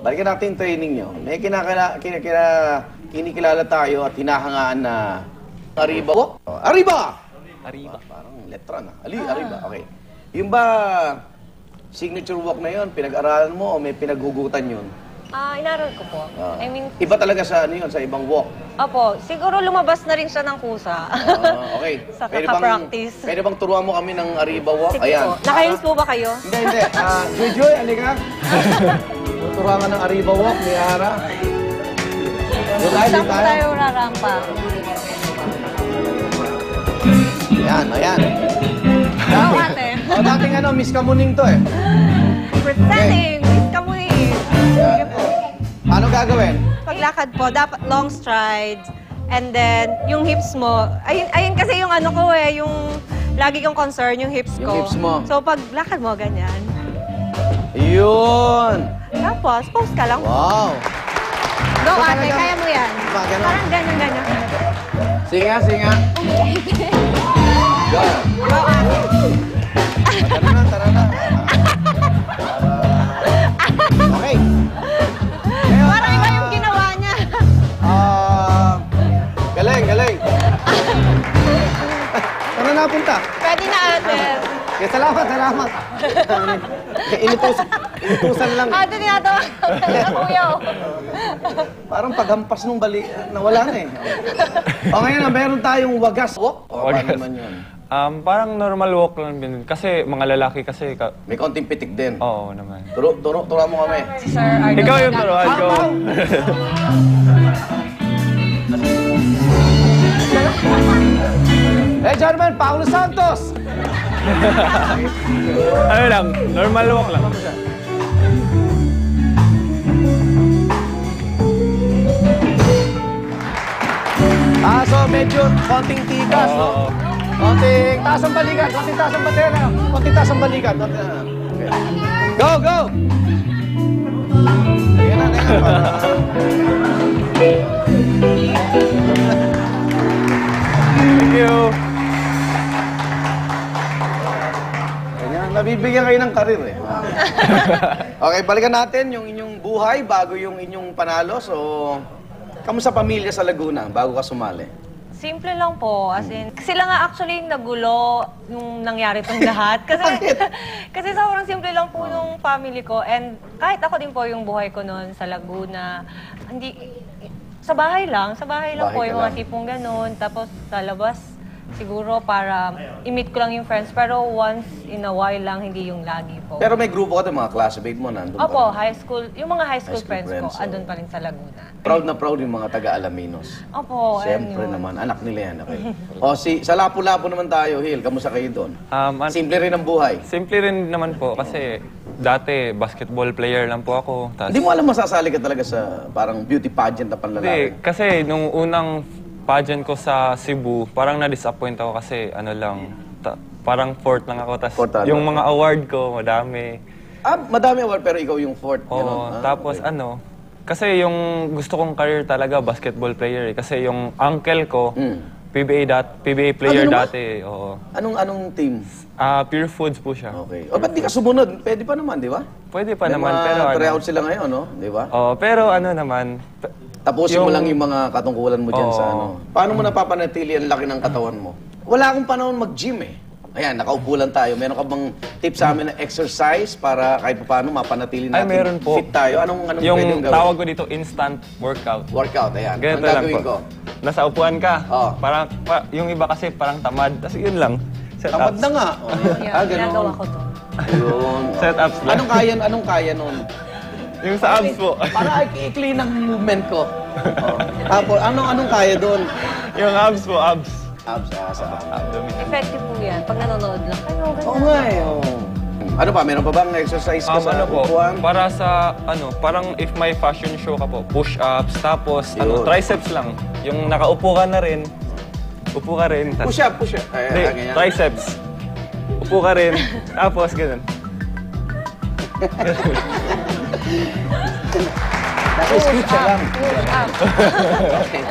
Balikan natin yung training nyo. May kinikilala tayo at hinahangaan na Arriba walk. Arriba! Arriba. Parang letra na. Arriba, okay. Yung ba signature walk na yun, pinag-aralan mo o may pinaghugutan yun? Inaral ko po. I mean, iba talaga sa ano yun, sa ibang walk. Opo, siguro lumabas na rin siya ng kusa. Okay. Sa kaka-practice. Pwede bang turuan mo kami ng Arriba walk? Sige po. Nakainis po ba kayo? Hindi. Joy, halika. Turuan ka ng Arriba walk ni Ara. Saan po tayo rarampa? Ayan. Oo, ate. Dating Miss Kamuning to eh. Presenting, Miss Kamuning. Sige po. Paano gagawin? Paglakad po, dapat long strides. And then, yung hips mo, ayun kasi yung ano ko yung lagi kong concern, yung hips ko. Yung hips mo. So, paglakad mo, ganyan. Yun! Tapos, pose ka lang. Wow! Go, So, ate, talagang- kaya mo yan. Diba, ganun? Parang ganyan. Singa. Go! Go, ate. Tara na. Okay. Ngayon, Parang iba yung ginawa niya. Galing. Saan na napunta? Pwede na, ate. Okay, salamat. Inutusan lang. Ate, tinatawa ka, kuya. Parang paghampas nung bali, nawala na eh. O ngayon na, meron tayong wagas walk. O paano naman yun? Parang normal walk lang din. Kasi mga lalaki kasi... May konting pitik din. Oo naman. Turuan mo kami. Si Sir Arnold. Ikaw yung turuan ko. Gentlemen, Paulo Santos! Ano lang, normal walk lang. So medyo konting tigas, no? Konting taas ang balikat, konting taas ang batera, konting taas ang balikat. Go! Ayan na. Thank you. Ayan, nabibigyan kayo ng karir eh. Okay, balikan natin yung inyong buhay bago yung inyong panalo. So, kamusta pamilya sa Laguna bago ka sumali? Simple lang po. As in, sila nga actually nagulo nung nangyari itong lahat. Kasi sobrang simple lang po nung family ko. And kahit ako din po yung buhay ko noon sa Laguna, sa bahay lang po yung mga tipong ganun. Tapos sa labas, siguro para i-meet ko lang yung friends. Pero once in a while lang, hindi yung lagi po. Pero may grupo ka din, mga classmate mo nandun Opo, pa rin. high school. Yung mga high school friends ko, friends, andun pa rin sa Laguna. Proud na proud yung mga taga-Alaminos. Opo, Siyempre naman, anak nila yan. Okay. Sa Lapu-Lapu naman tayo, Hil. Kamusta kayo doon? Simple rin ang buhay. Simple rin naman po kasi dati basketball player lang po ako. Hindi mo alam masasali ka talaga sa parang beauty pageant na panlalaki. Hindi, kasi nung unang pageant ko sa Cebu, parang na-disappoint ako kasi parang fourth lang ako. Tas yung mga award ko, madami. Madami award pero ikaw yung fourth. Oo, tapos okay. Kasi yung gusto kong career talaga, basketball player eh. Kasi yung uncle ko, PBA player dati. Oo. Anong team? Pure Foods po siya. Okay. O ba't di ka sumunod? Pwede pa naman, di ba? Pwede pa naman, pero tryout sila ngayon, no? Di ba? Oo, pero naman... Tapusin mo lang yung mga katungkulan mo dyan sa ano. Paano mo napapanatili ang laki ng katawan mo? Wala akong panahon mag-gym eh. Ayan, nakaupo lang tayo. Meron ka bang tip sa amin na exercise para kahit paano mapanatili natin meron po. fit tayo? Anong yung pwedeng gawin? tawag ko dito, instant workout. Workout, ayan. Ganito Anong lang gagawin po. ko? Nasa upuan ka. Oo. Parang, yung iba kasi parang tamad. Tapos yun lang. Tamad na nga. Ginagawa ko to. Ayun. Set-ups lang. Anong kaya nun? Yung sa abs po. Para i-clean ang movement ko. Tapos, anong kaya doon? Yung abs po, abs. Abs, sa Abdomen. Effective po yan. Pag nanonood lang. Oo nga eh. Ano pa? Meron pa bang exercise ka sa po, upuan? para sa, parang if may fashion show ka po, push-ups, tapos, Yun. triceps lang. Yung nakaupo ka na rin, upo ka rin. Push up. Hindi, triceps. Upo ka rin, tapos ganun. Naka-squat siya lang. Push up. Okay.